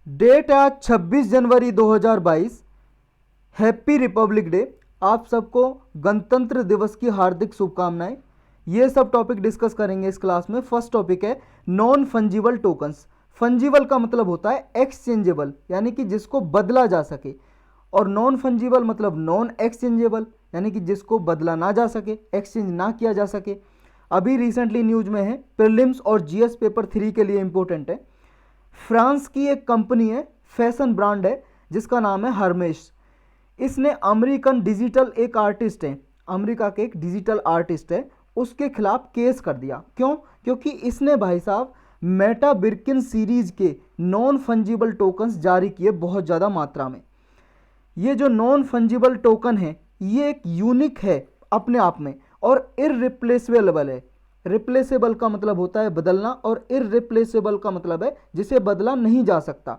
Date है आज 26 जनवरी 2022। Happy Republic day. आप सबको गणतंत्र दिवस की हार्दिक शुभकामनाएं। ये सब टॉपिक डिस्कस करेंगे इस क्लास में। फर्स्ट टॉपिक है नॉन फंजिबल टोकन्स। फंजिबल का मतलब होता है एक्सचेंजेबल, यानी कि जिसको बदला जा सके, और नॉन फंजिबल मतलब नॉन एक्सचेंजेबल, यानी कि जिसको बदला ना जा सके, एक्सचेंज ना किया जा सके। अभी रिसेंटली न्यूज में है, प्रीलिम्स और जीएस पेपर 3 के लिए इंपॉर्टेंट है। फ्रांस की एक कंपनी है, फैशन ब्रांड है, जिसका नाम है हर्मेस। इसने अमेरिकन डिजिटल एक आर्टिस्ट है, अमेरिका के एक डिजिटल आर्टिस्ट है, उसके खिलाफ केस कर दिया। क्यों? क्योंकि इसने भाई साहब मेटा बिर्किन सीरीज के नॉन फंजिबल टोकन्स जारी किए बहुत ज़्यादा मात्रा में। ये जो नॉन फंजिबल टोकन है ये एक यूनिक है अपने आप में और इररिप्लेसेबल है। रिप्लेसेबल का मतलब होता है बदलना और इररिप्लेसेबल का मतलब है जिसे बदला नहीं जा सकता।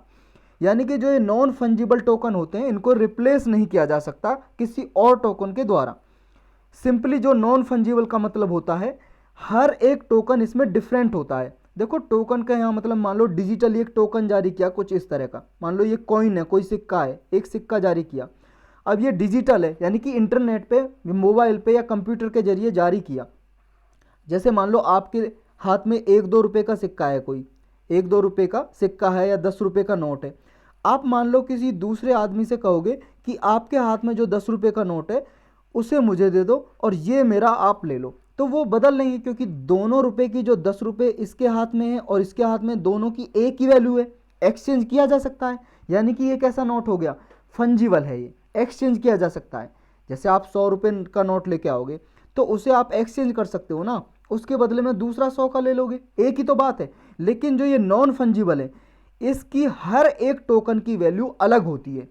यानी कि जो ये नॉन फंजिबल टोकन होते हैं इनको रिप्लेस नहीं किया जा सकता किसी और टोकन के द्वारा। सिंपली जो नॉन फंजिबल का मतलब होता है हर एक टोकन इसमें डिफरेंट होता है। देखो टोकन का यहाँ मतलब मान लो डिजिटली एक टोकन जारी किया कुछ इस तरह का, मान लो ये कॉइन है, कोई सिक्का है, एक सिक्का जारी किया। अब ये डिजिटल है यानी कि इंटरनेट पे, मोबाइल पे या कंप्यूटर के जरिए जारी किया। जैसे मान लो आपके हाथ में 1-2 रुपये का सिक्का है, कोई 1-2 रुपये का सिक्का है या 10 रुपये का नोट है। आप मान लो किसी दूसरे आदमी से कहोगे कि आपके हाथ में जो 10 रुपये का नोट है उसे मुझे दे दो और ये मेरा आप ले लो, तो वो बदल नहीं, क्योंकि दोनों रुपए की जो 10 रुपये इसके हाथ में है और इसके हाथ में, दोनों की एक ही वैल्यू है, एक्सचेंज किया जा सकता है। यानी कि ये कैसा नोट हो गया? फंजिबल है, ये एक्सचेंज किया जा सकता है। जैसे आप 100 रुपये का नोट लेके आओगे तो उसे आप एक्सचेंज कर सकते हो ना, उसके बदले में दूसरा 100 का ले लोगे, एक ही तो बात है। लेकिन जो ये नॉन फंजिबल है इसकी हर एक टोकन की वैल्यू अलग होती है,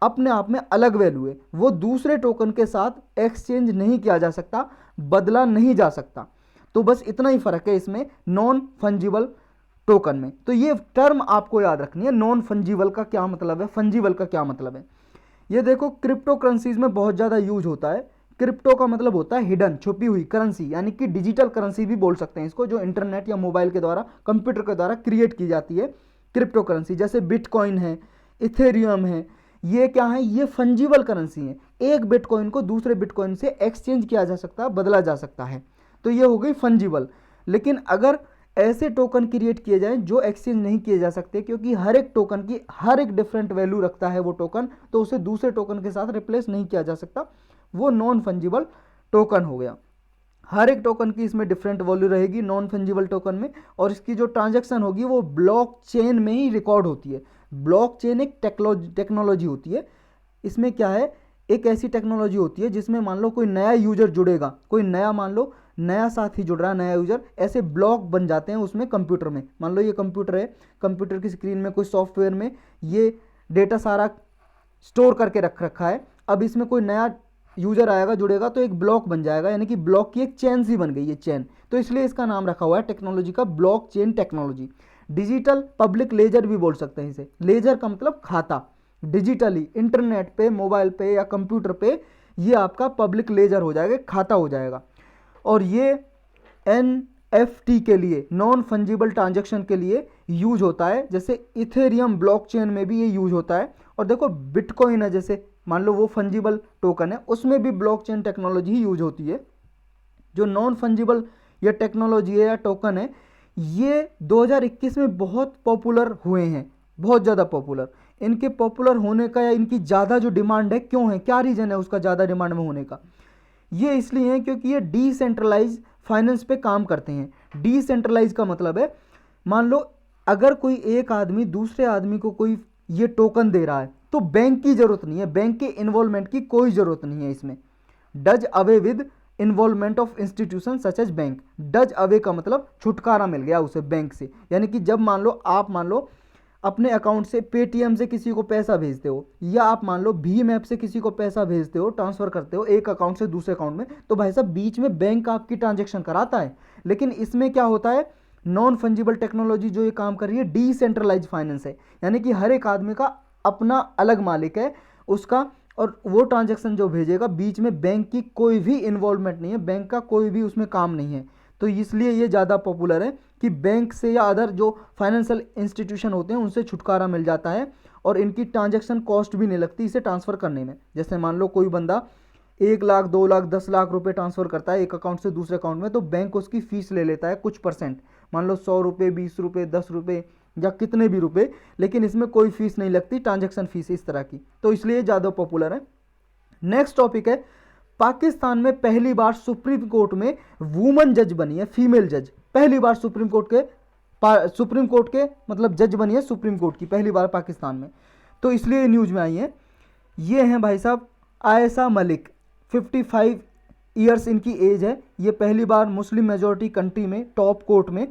अपने आप में अलग वैल्यू है, वो दूसरे टोकन के साथ एक्सचेंज नहीं किया जा सकता, बदला नहीं जा सकता। तो बस इतना ही फर्क है इसमें नॉन फंजिबल टोकन में। तो ये टर्म आपको याद रखनी है, नॉन फंजिबल का क्या मतलब है, फंजिबल का क्या मतलब है। ये देखो क्रिप्टो करेंसीज में बहुत ज़्यादा यूज होता है। क्रिप्टो का मतलब होता है हिडन, छुपी हुई करेंसी, यानी कि डिजिटल करेंसी भी बोल सकते हैं इसको, जो इंटरनेट या मोबाइल के द्वारा, कंप्यूटर के द्वारा क्रिएट की जाती है। क्रिप्टो करेंसी जैसे बिटकॉइन है, इथेरियम है, ये क्या है? ये फंजिबल करेंसी है। एक बिटकॉइन को दूसरे बिटकॉइन से एक्सचेंज किया जा सकता है, बदला जा सकता है, तो ये हो गई फंजिबल। लेकिन अगर ऐसे टोकन क्रिएट किए जाएं जो एक्सचेंज नहीं किए जा सकते, क्योंकि हर एक टोकन की हर एक डिफरेंट वैल्यू रखता है वो टोकन, तो उसे दूसरे टोकन के साथ रिप्लेस नहीं किया जा सकता, वो नॉन फंजिबल टोकन हो गया। हर एक टोकन की इसमें डिफरेंट वैल्यू रहेगी नॉन फंजिबल टोकन में, और इसकी जो ट्रांजैक्शन होगी वो ब्लॉक चेन में ही रिकॉर्ड होती है। ब्लॉक चेन एक टेक्नोलॉजी होती है। इसमें क्या है, एक ऐसी टेक्नोलॉजी होती है जिसमें मान लो कोई नया यूजर जुड़ेगा, कोई नया, मान लो नया साथी जुड़ रहा है, नया यूजर, ऐसे ब्लॉक बन जाते हैं उसमें कंप्यूटर में। मान लो ये कंप्यूटर है, कंप्यूटर की स्क्रीन में कोई सॉफ्टवेयर में ये डेटा सारा स्टोर करके रख रखा है। अब इसमें कोई नया यूजर आएगा, जुड़ेगा, तो एक ब्लॉक बन जाएगा, यानी कि ब्लॉक की एक चेन सी बन गई है, चेन। तो इसलिए इसका नाम रखा हुआ है टेक्नोलॉजी का blockchain technology. Digital public ledger भी बोल सकते हैं इसे। लेजर का मतलब खाता। डिजिटली इंटरनेट पे, मोबाइल पे या कंप्यूटर पे ये आपका पब्लिक लेजर हो जाएगा, खाता हो जाएगा। और ये NFT के लिए, नॉन फंजिबल ट्रांजैक्शन के लिए यूज होता है। जैसे इथेरियम ब्लॉकचेन में भी ये यूज होता है। और देखो बिटकॉइन है, जैसे मान लो वो फंजिबल टोकन है, उसमें भी ब्लॉकचेन टेक्नोलॉजी ही यूज होती है। जो नॉन फंजिबल ये टेक्नोलॉजी है या टोकन है, ये 2021 में बहुत पॉपुलर हुए हैं, बहुत ज़्यादा पॉपुलर। इनके पॉपुलर होने का या इनकी ज़्यादा जो डिमांड है, क्यों है, क्या रीज़न है उसका ज़्यादा डिमांड में होने का? ये इसलिए है क्योंकि ये डिसेंट्रलाइज फाइनेंस पे काम करते हैं। डिसेंट्रलाइज का मतलब है, मान लो अगर कोई एक आदमी दूसरे आदमी को कोई ये टोकन दे रहा है तो बैंक की जरूरत नहीं है, बैंक के इन्वॉल्वमेंट की कोई जरूरत नहीं है इसमें। Does away with involvement of institution such as bank. Does away का मतलब छुटकारा मिल गया उसे बैंक से। यानी कि जब मान लो आप, मान लो अपने अकाउंट से पेटीएम से किसी को पैसा भेजते हो, या आप मान लो भीम ऐप से किसी को पैसा भेजते हो, ट्रांसफर करते हो एक अकाउंट से दूसरे अकाउंट में, तो भाई साहब बीच में बैंक आपकी ट्रांजैक्शन कराता है। लेकिन इसमें क्या होता है, नॉन फंजिबल टेक्नोलॉजी जो ये काम कर रही है, डिसेंट्रलाइज फाइनेंस है, यानी कि हर एक आदमी का अपना अलग मालिक है उसका, और वो ट्रांजैक्शन जो भेजेगा बीच में बैंक की कोई भी इन्वॉल्वमेंट नहीं है, बैंक का कोई भी उसमें काम नहीं है। तो इसलिए ये ज़्यादा पॉपुलर है कि बैंक से या अदर जो फाइनेंशियल इंस्टीट्यूशन होते हैं उनसे छुटकारा मिल जाता है और इनकी ट्रांजैक्शन कॉस्ट भी नहीं लगती इसे ट्रांसफ़र करने में। जैसे मान लो कोई बंदा 1 लाख 2 लाख 10 लाख रुपए ट्रांसफ़र करता है एक अकाउंट से दूसरे अकाउंट में, तो बैंक उसकी फ़ीस ले लेता है कुछ परसेंट, मान लो 100 रुपये 20 रुपये 10 रुपये या कितने भी रुपए, लेकिन इसमें कोई फीस नहीं लगती, ट्रांजैक्शन फीस इस तरह की, तो इसलिए ज़्यादा पॉपुलर है। नेक्स्ट टॉपिक है, पाकिस्तान में पहली बार सुप्रीम कोर्ट में वुमन जज बनी है, फीमेल जज, पहली बार सुप्रीम कोर्ट के मतलब जज बनी है सुप्रीम कोर्ट की पहली बार पाकिस्तान में, तो इसलिए न्यूज़ में आई है। ये हैं भाई साहब आयशा मलिक, 55 ईयर्स इनकी एज है, ये पहली बार मुस्लिम मेजॉरिटी कंट्री में टॉप कोर्ट में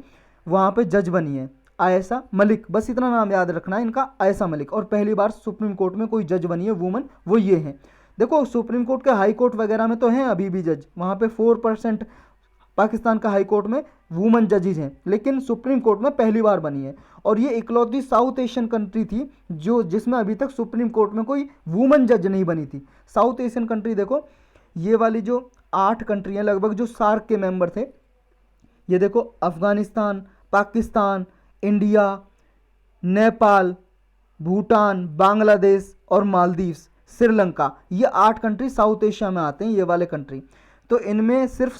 वहाँ पे जज बनी है आयशा मलिक, बस इतना नाम याद रखना है इनका, आयशा मलिक, और पहली बार सुप्रीम कोर्ट में कोई जज बनी है वुमन, वो ये हैं। देखो सुप्रीम कोर्ट के हाई कोर्ट वगैरह में तो हैं अभी भी जज, वहाँ पे 4% पाकिस्तान का हाई कोर्ट में वुमन जजेज हैं, लेकिन सुप्रीम कोर्ट में पहली बार बनी है। और ये इकलौती साउथ एशियन कंट्री थी जो जिसमें अभी तक सुप्रीम कोर्ट में कोई वुमन जज नहीं बनी थी। साउथ एशियन कंट्री देखो, ये वाली जो 8 कंट्री हैं लगभग जो सार्क के मेंबर थे, ये देखो अफगानिस्तान, पाकिस्तान, इंडिया, नेपाल, भूटान, बांग्लादेश और मालदीव्स, श्रीलंका, ये 8 कंट्री साउथ एशिया में आते हैं, ये वाले कंट्री। तो इनमें सिर्फ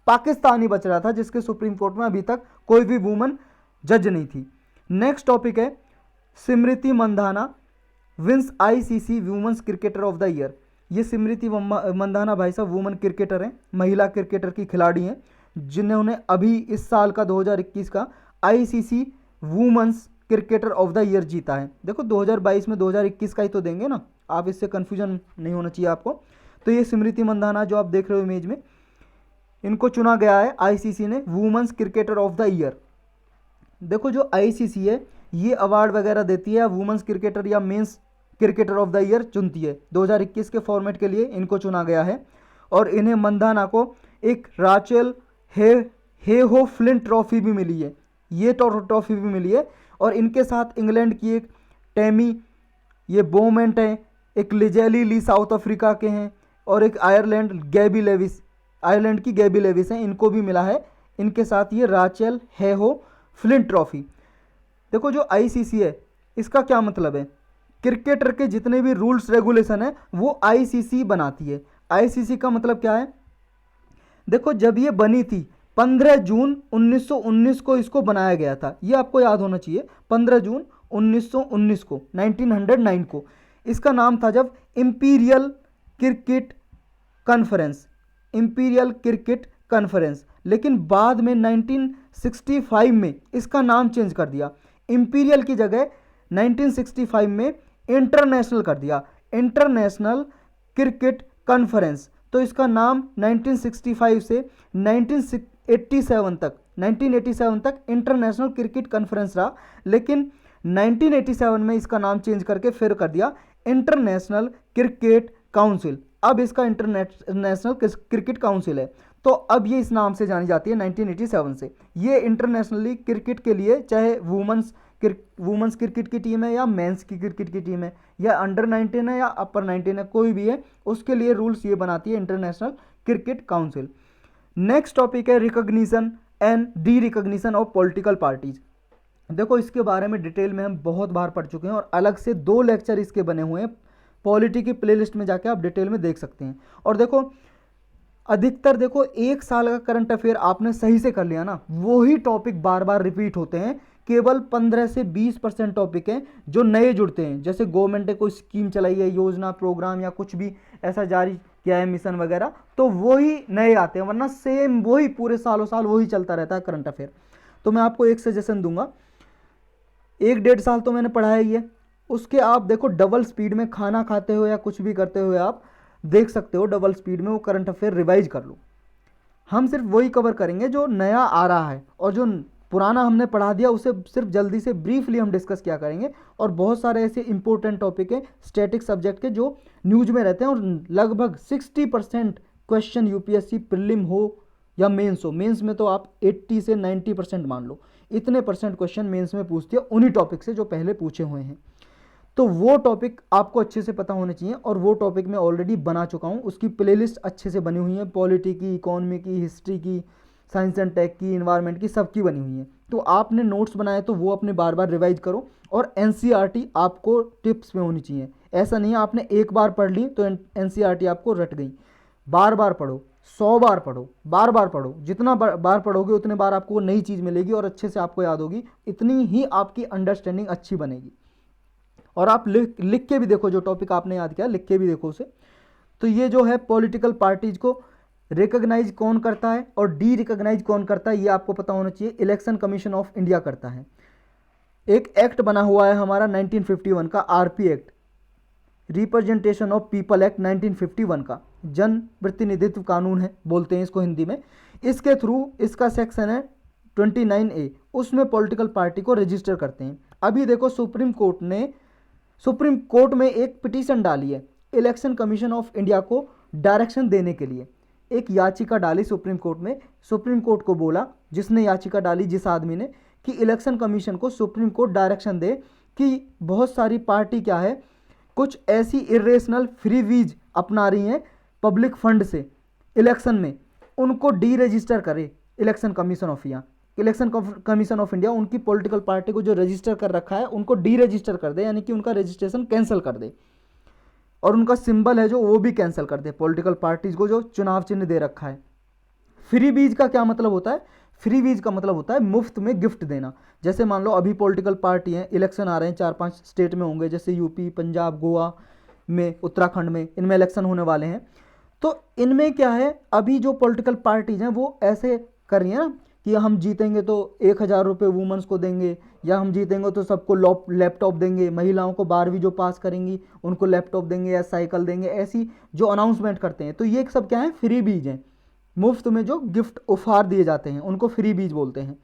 पाकिस्तान ही बच रहा था जिसके सुप्रीम कोर्ट में अभी तक कोई भी वुमन जज नहीं थी। नेक्स्ट टॉपिक है, Smriti Mandhana wins ICC women's cricketer of the year. ये स्मृति मंधाना भाई साहब वुमन क्रिकेटर हैं, महिला क्रिकेटर की खिलाड़ी हैं, जिन्होंने अभी इस साल का 2021 का ICC women's cricketer of the year जीता है। देखो 2022 में 2021 का ही तो देंगे ना, आप इससे कन्फ्यूजन नहीं होना चाहिए आपको। तो ये स्मृति मंधाना जो आप देख रहे हो इमेज में, इनको चुना गया है आईसीसी ने women's cricketer of the year. देखो जो आईसीसी है ये अवार्ड वगैरह देती है, वुमेन्स क्रिकेटर या men's cricketer of the year चुनती है। 2021 के फॉर्मेट के लिए इनको चुना गया है और इन्हें मंधाना को एक राचेल हेहो फ्लिंट ट्रॉफी भी मिली है, ये ट्रॉफी भी मिली है। और इनके साथ इंग्लैंड की एक टैमी ये बोमेंट है, एक लिजेली ली साउथ अफ्रीका के हैं, और एक आयरलैंड की गैबी लेविस हैं, इनको भी मिला है इनके साथ ये राचेल हेहो फ्लिंट ट्रॉफी। देखो जो आईसीसी है इसका क्या मतलब है, क्रिकेटर के जितने भी रूल्स रेगुलेशन है वो आईसीसी बनाती है। आईसीसी का मतलब क्या है, देखो जब ये बनी थी 15 जून 1919 को इसको बनाया गया था, ये आपको याद होना चाहिए, 15 जून 1919 को 1909 को इसका नाम था जब इंपीरियल क्रिकेट कॉन्फ्रेंस, लेकिन बाद में 1965 में इसका नाम चेंज कर दिया, इंपीरियल की जगह 1965 में इंटरनेशनल कर दिया, इंटरनेशनल क्रिकेट कॉन्फ्रेंस। तो इसका नाम 1965 से 1987 तक इंटरनेशनल क्रिकेट कॉन्फ्रेंस रहा, लेकिन 1987 में इसका नाम चेंज करके फिर कर दिया इंटरनेशनल क्रिकेट काउंसिल। अब इसका इंटरनेशनल क्रिकेट काउंसिल है, तो अब ये इस नाम से जानी जाती है 1987 से। ये इंटरनेशनली क्रिकेट के लिए चाहे वुमेन्स क्रिकेट की टीम है या मेंस की क्रिकेट की टीम है या अंडर 19 है या अपर 19 है, कोई भी है, उसके लिए रूल्स ये बनाती है international cricket council. Next topic है recognition and derecognition of political parties. देखो इसके बारे में डिटेल में हम बहुत बार पढ़ चुके हैं और अलग से 2 लेक्चर इसके बने हुए हैं, पॉलिटी की प्लेलिस्ट में जाके आप डिटेल में देख सकते हैं। और देखो अधिकतर देखो 1 साल का करंट अफेयर आपने सही से कर लिया ना, वही टॉपिक बार बार रिपीट होते हैं, केवल 15 से 20% टॉपिक हैं जो नए जुड़ते हैं, जैसे गवर्नमेंट ने कोई स्कीम चलाई है, योजना प्रोग्राम या कुछ भी ऐसा जारी किया है मिशन वगैरह, तो वही नए आते हैं, वरना सेम वही पूरे सालों साल वही चलता रहता है करंट अफेयर। तो मैं आपको एक सजेशन दूंगा, 1-1.5 साल तो मैंने पढ़ाया ही है, उसके आप देखो डबल स्पीड में खाना खाते हो या कुछ भी करते हुए आप देख सकते हो, डबल स्पीड में वो करंट अफेयर रिवाइज कर लो। हम सिर्फ वही कवर करेंगे जो नया आ रहा है, और जो पुराना हमने पढ़ा दिया उसे सिर्फ जल्दी से ब्रीफली हम डिस्कस किया करेंगे। और बहुत सारे ऐसे इंपॉर्टेंट टॉपिक हैं स्टैटिक सब्जेक्ट के जो न्यूज में रहते हैं, और लगभग 60% क्वेश्चन यूपीएससी प्रीलिम हो या मेंस हो, मेंस में तो आप 80 से 90% मान लो, इतने परसेंट क्वेश्चन मेंस में पूछती है उन्हीं टॉपिक से जो पहले पूछे हुए हैं। तो वो टॉपिक आपको अच्छे से पता होने चाहिए, और वो टॉपिक मैं ऑलरेडी बना चुका हूँ, उसकी प्लेलिस्ट अच्छे से बनी हुई है, पॉलिटी की, इकोनॉमी की, हिस्ट्री की, साइंस एंड टेक की, इन्वायरमेंट की, सबकी बनी हुई है। तो आपने नोट्स बनाए तो वो अपने बार बार रिवाइज करो, और एनसीईआरटी आपको टिप्स में होनी चाहिए। ऐसा नहीं है आपने एक बार पढ़ ली तो एनसीईआरटी आपको रट गई। बार बार पढ़ो, 100 बार पढ़ो, बार बार पढ़ो। जितना बार पढ़ोगे उतने बार आपको नई चीज़ मिलेगी और अच्छे से आपको याद होगी, इतनी ही आपकी अंडरस्टैंडिंग अच्छी बनेगी। और आप लिख के भी देखो, जो टॉपिक आपने याद किया लिख के भी देखो उसे। तो ये जो है पॉलिटिकल पार्टीज को रिकॉग्नाइज कौन करता है और डी रिकॉग्नाइज कौन करता है, ये आपको पता होना चाहिए। इलेक्शन कमीशन ऑफ इंडिया करता है। एक एक्ट बना हुआ है हमारा 1951 का, RP act, representation of people act 1951 का, जन प्रतिनिधित्व कानून है बोलते हैं इसको हिंदी में। इसके थ्रू, इसका सेक्शन है 29A, उसमें पॉलिटिकल पार्टी को रजिस्टर करते हैं। अभी देखो सुप्रीम कोर्ट में एक पिटीशन डाली है इलेक्शन कमीशन ऑफ इंडिया को डायरेक्शन देने के लिए। एक याचिका डाली सुप्रीम कोर्ट में। सुप्रीम कोर्ट को बोला, जिसने याचिका डाली, जिस आदमी ने, कि इलेक्शन कमीशन को सुप्रीम कोर्ट डायरेक्शन दे कि बहुत सारी पार्टी क्या है, कुछ ऐसी इरेशनल फ्रीवीज अपना रही हैं पब्लिक फंड से इलेक्शन में, उनको डी रजिस्टर करे election commission of India. Election commission of India उनकी पॉलिटिकल पार्टी को जो रजिस्टर कर रखा है उनको डी रजिस्टर कर दे, यानी कि उनका रजिस्ट्रेशन कैंसिल कर दे, और उनका सिंबल है जो वो भी कैंसिल कर दे, पॉलिटिकल पार्टीज को जो चुनाव चिन्ह दे रखा है। फ्री बीज का क्या मतलब होता है? फ्री बीज का मतलब होता है मुफ्त में गिफ्ट देना। जैसे मान लो अभी पॉलिटिकल पार्टी हैं, इलेक्शन आ रहे हैं, 4-5 स्टेट में होंगे, जैसे यूपी, पंजाब, गोवा में, उत्तराखंड में, इनमें इलेक्शन होने वाले हैं। तो इनमें क्या है, अभी जो पॉलिटिकल पार्टीज हैं वो ऐसे कर रही हैं ना कि हम जीतेंगे तो 1,000 रुपये वुमेंस को देंगे, या हम जीतेंगे तो सबको लैपटॉप देंगे, महिलाओं को 12वीं जो पास करेंगी उनको लैपटॉप देंगे या साइकिल देंगे, ऐसी जो अनाउंसमेंट करते हैं। तो ये सब क्या है, फ्री बीज हैं, मुफ्त में जो गिफ्ट उपहार दिए जाते हैं उनको फ्री बीज बोलते हैं।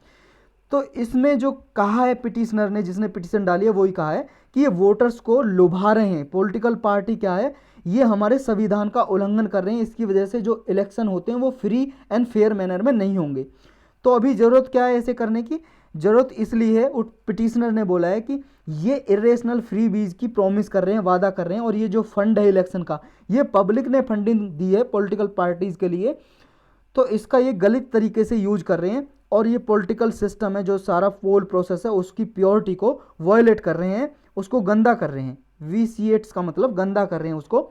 तो इसमें जो कहा है पिटिशनर ने, जिसने पिटिशन डाली है, वही कहा है कि ये वोटर्स को लुभा रहे हैं। पॉलिटिकल पार्टी क्या है, ये हमारे संविधान का उल्लंघन कर रहे हैं, इसकी वजह से जो इलेक्शन होते हैं वो फ्री एंड फेयर मैनर में नहीं होंगे। तो अभी ज़रूरत क्या है ऐसे करने की? ज़रूरत इसलिए है, पिटिशनर ने बोला है कि ये इरेशनल फ्री बीज की प्रॉमिस कर रहे हैं, वादा कर रहे हैं, और ये जो फंड है इलेक्शन का, ये पब्लिक ने फंडिंग दी है पॉलिटिकल पार्टीज़ के लिए, तो इसका ये गलत तरीके से यूज कर रहे हैं, और ये पॉलिटिकल सिस्टम है, जो सारा पोल प्रोसेस है, उसकी प्योरिटी को वायलेट कर रहे हैं, उसको गंदा कर रहे हैं। वीसीएट्स का मतलब गंदा कर रहे हैं उसको,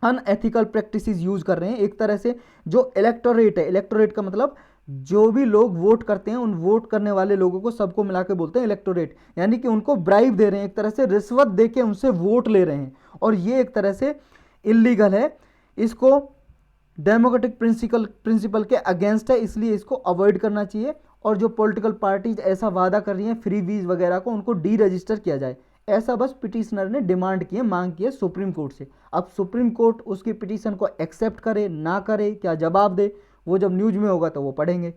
अनएथिकल प्रैक्टिसेस यूज कर रहे हैं। एक तरह से जो इलेक्टोरेट है, इलेक्टोरेट का मतलब जो भी लोग वोट करते हैं, उन वोट करने वाले लोगों को सबको मिला के बोलते हैं इलेक्टोरेट, यानी कि उनको ब्राइब दे रहे हैं, एक तरह से रिश्वत दे के उनसे वोट ले रहे हैं, और ये एक तरह से इलीगल है। इसको डेमोक्रेटिक प्रिंसिपल के अगेंस्ट है, इसलिए इसको अवॉइड करना चाहिए। और जो पॉलिटिकल पार्टीज ऐसा वादा कर रही हैं फ्री वीज वगैरह को, उनको डी रजिस्टर किया जाए, ऐसा बस पिटिशनर ने डिमांड की है, मांग की है सुप्रीम कोर्ट से। अब सुप्रीम कोर्ट उसकी पिटिशन को एक्सेप्ट करे ना करे, क्या जवाब दे, वो जब न्यूज में होगा तो वो पढ़ेंगे।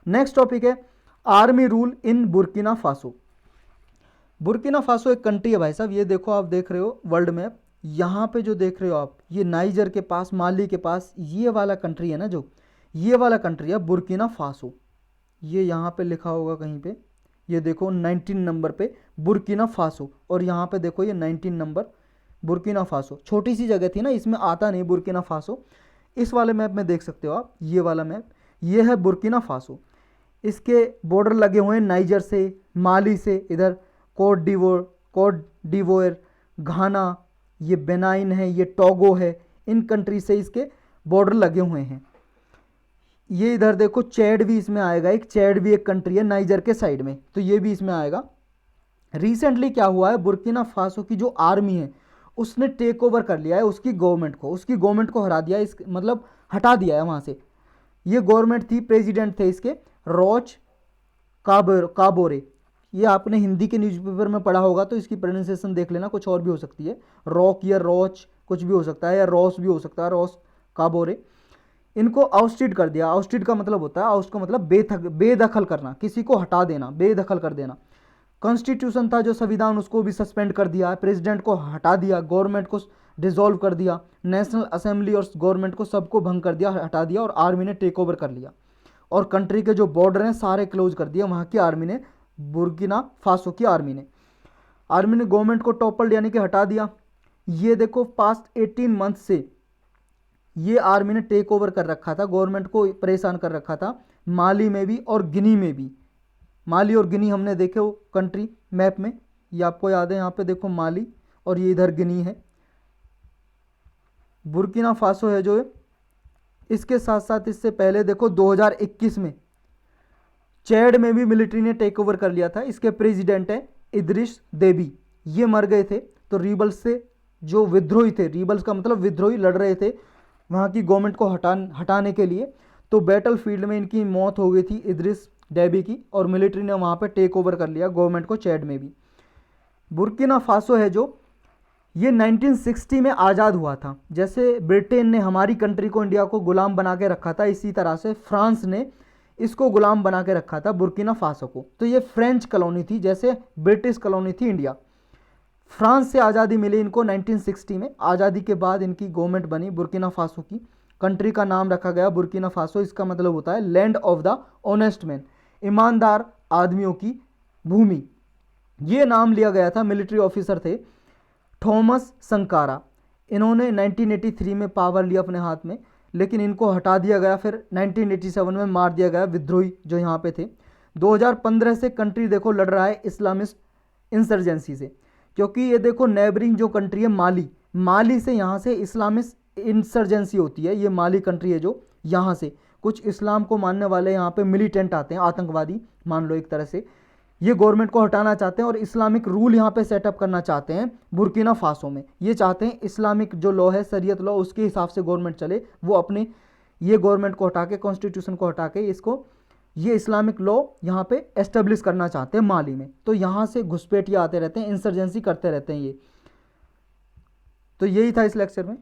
नेक्स्ट टॉपिक है army rule in Burkina Faso. Burkina Faso एक कंट्री है भाई साहब, ये देखो, आप देख रहे हो वर्ल्ड मैप, यहाँ पे जो देख रहे हो आप, ये नाइजर के पास, माली के पास, ये वाला कंट्री है ना, जो ये वाला कंट्री है बुर्किना फासो। ये यहाँ पे लिखा होगा कहीं पे, ये देखो 19 नंबर पे बुर्किना फासो, और यहाँ पे देखो ये 19 नंबर बुर्किना फासो। छोटी सी जगह थी ना, इसमें आता नहीं बुर्किना फासो। इस वाले मैप में देख सकते हो आप, ये वाला मैप, ये है बुर्किना फासो। इसके बॉर्डर लगे हुए हैं नाइजर से, माली से, इधर कोट डिवोर, घाना, ये बेनाइन है, ये टोगो है, इन कंट्री से इसके बॉर्डर लगे हुए हैं। ये इधर देखो चैड भी इसमें आएगा, एक चैड भी एक कंट्री है नाइजर के साइड में, तो ये भी इसमें आएगा। रिसेंटली क्या हुआ है, बुर्किना फासो की जो आर्मी है उसने टेक ओवर कर लिया है उसकी गवर्नमेंट को हरा दिया, इस मतलब हटा दिया है वहाँ से। ये गवर्नमेंट थी, प्रेसिडेंट थे इसके रोच काबोरे। ये आपने हिंदी के न्यूज़पेपर में पढ़ा होगा तो इसकी प्रोनाउंसिएशन देख लेना, कुछ और भी हो सकती है, रॉक या रोच कुछ भी हो सकता है, या रॉस भी हो सकता है, रॉस काबोरे। इनको आउस्टेड कर दिया। आउस्टेड का मतलब होता है, आउस्ट का मतलब बेदखल करना, किसी को हटा देना, बेदखल कर देना। कॉन्स्टिट्यूशन था जो संविधान, उसको भी सस्पेंड कर दिया, प्रेसिडेंट को हटा दिया, गवर्नमेंट को डिसॉल्व कर दिया, नेशनल असेंबली और गवर्नमेंट को सबको भंग कर दिया, हटा दिया, और आर्मी ने टेक ओवर कर लिया। और कंट्री के जो बॉर्डर हैं सारे क्लोज कर दिए वहाँ की आर्मी ने, बुर्किना फासो की आर्मी ने गवर्नमेंट को टॉपल्ड यानी कि हटा दिया। ये देखो पास्ट 18 मंथ से ये आर्मी ने टेक ओवर कर रखा था, गवर्नमेंट को परेशान कर रखा था, माली में भी और गिनी में भी। माली और गिनी हमने देखे वो कंट्री मैप में, ये आपको याद है, यहाँ पे देखो माली और ये इधर गिनी है। बुर्किना फासो है जो है, इसके साथ साथ इससे पहले देखो 2021 में चैड में भी मिलिट्री ने टेक ओवर कर लिया था। इसके प्रेसिडेंट है इदरिस देबी, ये मर गए थे। तो रिबल्स से जो विद्रोही थे, रिबल्स का मतलब विद्रोही लड़ रहे थे वहाँ की गवर्नमेंट को हटाने के लिए, तो बैटल फील्ड में इनकी मौत हो गई थी इदरिस डेबी की, और मिलिट्री ने वहाँ पे टेक ओवर कर लिया गवर्नमेंट को चैड में भी। बुर्किना फासो है जो, ये 1960 में आज़ाद हुआ था। जैसे ब्रिटेन ने हमारी कंट्री को, इंडिया को गुलाम बना के रखा था, इसी तरह से फ्रांस ने इसको गुलाम बना के रखा था बुर्किना फासो को। तो ये फ्रेंच कॉलोनी थी, जैसे ब्रिटिश कॉलोनी थी इंडिया। फ्रांस से आज़ादी मिली इनको 1960 में। आज़ादी के बाद इनकी गवर्नमेंट बनी बुर्किना फासो की। कंट्री का नाम रखा गया बुर्किना फासो, इसका मतलब होता है land of the honest man, ईमानदार आदमियों की भूमि। ये नाम लिया गया था, मिलिट्री ऑफिसर थे थॉमस संकारा। इन्होंने 1983 में पावर लिया अपने हाथ में, लेकिन इनको हटा दिया गया, फिर 1987 में मार दिया गया विद्रोही जो यहाँ पे थे। 2015 से कंट्री देखो लड़ रहा है इस्लामिस्ट इंसर्जेंसी से, क्योंकि ये देखो नेबरिंग जो कंट्री है माली, माली से यहाँ से इस्लामिस्ट इंसर्जेंसी होती है। ये माली कंट्री है जो, यहाँ से कुछ इस्लाम को मानने वाले यहाँ पे मिलिटेंट आते हैं, आतंकवादी मान लो एक तरह से। ये गवर्नमेंट को हटाना चाहते हैं और इस्लामिक रूल यहाँ पे सेटअप करना चाहते हैं बुर्किना फासो में। ये चाहते हैं इस्लामिक जो लॉ है, शरीयत लॉ, उसके हिसाब से गवर्नमेंट चले। वो अपने ये गवर्नमेंट को हटा के, कॉन्स्टिट्यूशन को हटा के, इसको ये इस्लामिक लॉ यहाँ पे एस्टेब्लिश करना चाहते हैं माली में। तो यहाँ से घुसपैठिए आते रहते हैं, इंसर्जेंसी करते रहते हैं ये। तो यही था इस लेक्चर में।